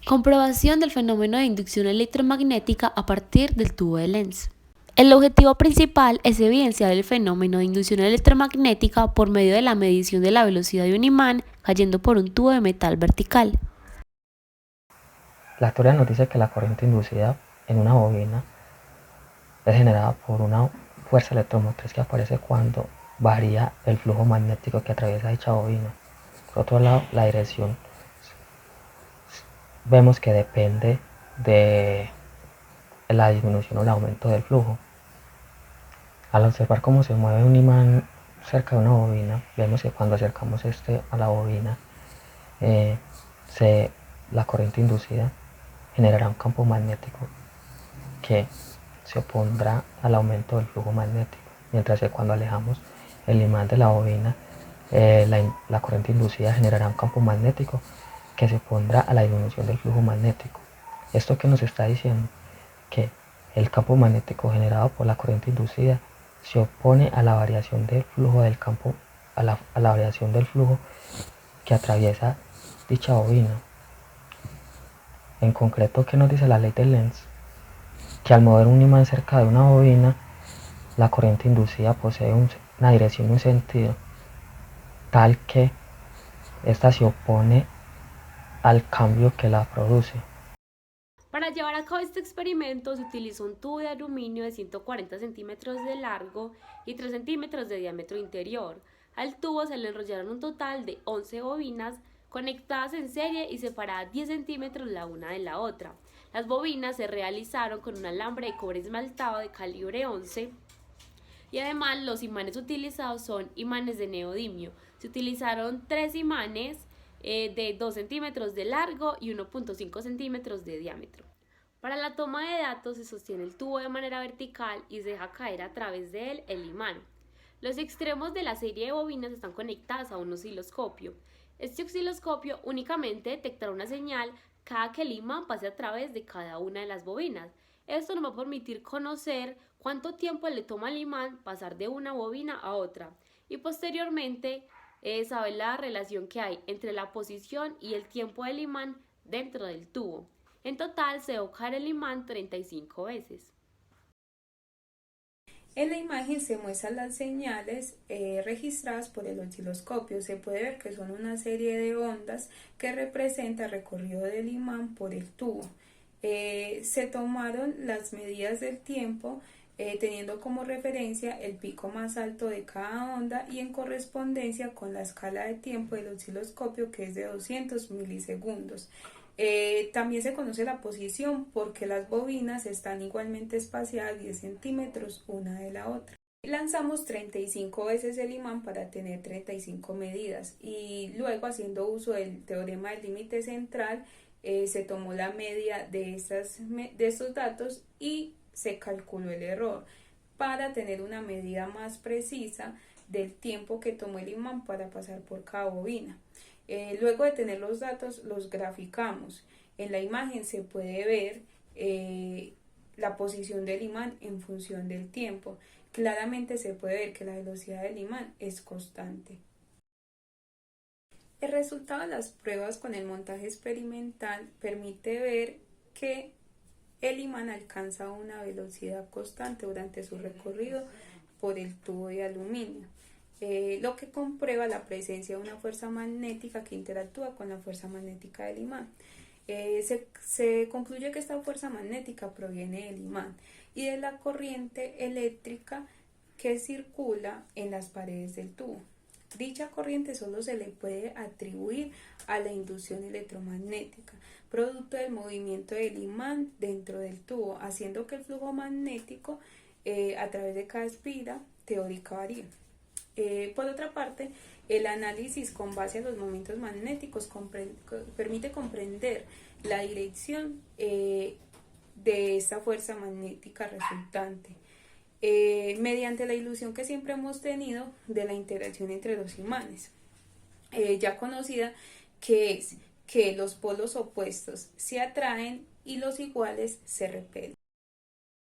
Comprobación del fenómeno de inducción electromagnética a partir del tubo de Lenz. El objetivo principal es evidenciar el fenómeno de inducción electromagnética por medio de la medición de la velocidad de un imán cayendo por un tubo de metal vertical. La teoría nos dice que la corriente inducida en una bobina es generada por una fuerza electromotriz que aparece cuando varía el flujo magnético que atraviesa dicha bobina. Por otro lado, la dirección vemos que depende de la disminución o el aumento del flujo. Al observar cómo se mueve un imán cerca de una bobina, vemos que cuando acercamos este a la bobina, la corriente inducida generará un campo magnético que se opondrá al aumento del flujo magnético, mientras que cuando alejamos el imán de la bobina, la corriente inducida generará un campo magnético que se opondrá a la disminución del flujo magnético. ¿Esto qué nos está diciendo? Que el campo magnético generado por la corriente inducida se opone a la variación del flujo del campo, a la variación del flujo que atraviesa dicha bobina. En concreto, ¿qué nos dice la ley de Lenz? Que al mover un imán cerca de una bobina, la corriente inducida posee una dirección y un sentido tal que ésta se opone al cambio que la produce. Para llevar a cabo este experimento se utilizó un tubo de aluminio de 140 centímetros de largo y 3 centímetros de diámetro interior. Al tubo se le enrollaron un total de 11 bobinas conectadas en serie y separadas 10 centímetros la una de la otra. Las bobinas se realizaron con un alambre de cobre esmaltado de calibre 11 y además los imanes utilizados son imanes de neodimio. Se utilizaron 3 imanes de 2 centímetros de largo y 1.5 centímetros de diámetro. Para la toma de datos se sostiene el tubo de manera vertical y se deja caer a través de él el imán. Los extremos de la serie de bobinas están conectadas a un osciloscopio. Este osciloscopio únicamente detectará una señal cada que el imán pase a través de cada una de las bobinas. Esto nos va a permitir conocer cuánto tiempo le toma al imán pasar de una bobina a otra y posteriormente saber la relación que hay entre la posición y el tiempo del imán dentro del tubo. En total se dejó caer el imán 35 veces. En la imagen se muestran las señales registradas por el osciloscopio. Se puede ver que son una serie de ondas que representa el recorrido del imán por el tubo. Se tomaron las medidas del tiempo teniendo como referencia el pico más alto de cada onda y en correspondencia con la escala de tiempo del osciloscopio, que es de 200 milisegundos. También se conoce la posición porque las bobinas están igualmente espaciadas 10 centímetros una de la otra. Lanzamos 35 veces el imán para tener 35 medidas y luego, haciendo uso del teorema del límite central, se tomó la media de estos datos y se calculó el error para tener una medida más precisa del tiempo que tomó el imán para pasar por cada bobina. Luego de tener los datos, los graficamos. En la imagen se puede ver la posición del imán en función del tiempo. Claramente se puede ver que la velocidad del imán es constante. El resultado de las pruebas con el montaje experimental permite ver que el imán alcanza una velocidad constante durante su recorrido por el tubo de aluminio, lo que comprueba la presencia de una fuerza magnética que interactúa con la fuerza magnética del imán. Se concluye que esta fuerza magnética proviene del imán y de la corriente eléctrica que circula en las paredes del tubo. Dicha corriente solo se le puede atribuir a la inducción electromagnética, producto del movimiento del imán dentro del tubo, haciendo que el flujo magnético a través de cada espira teórica varíe. Por otra parte, el análisis con base a los momentos magnéticos permite comprender la dirección de esta fuerza magnética resultante, mediante la ilusión que siempre hemos tenido de la interacción entre los imanes, ya conocida, que es que los polos opuestos se atraen y los iguales se repelen.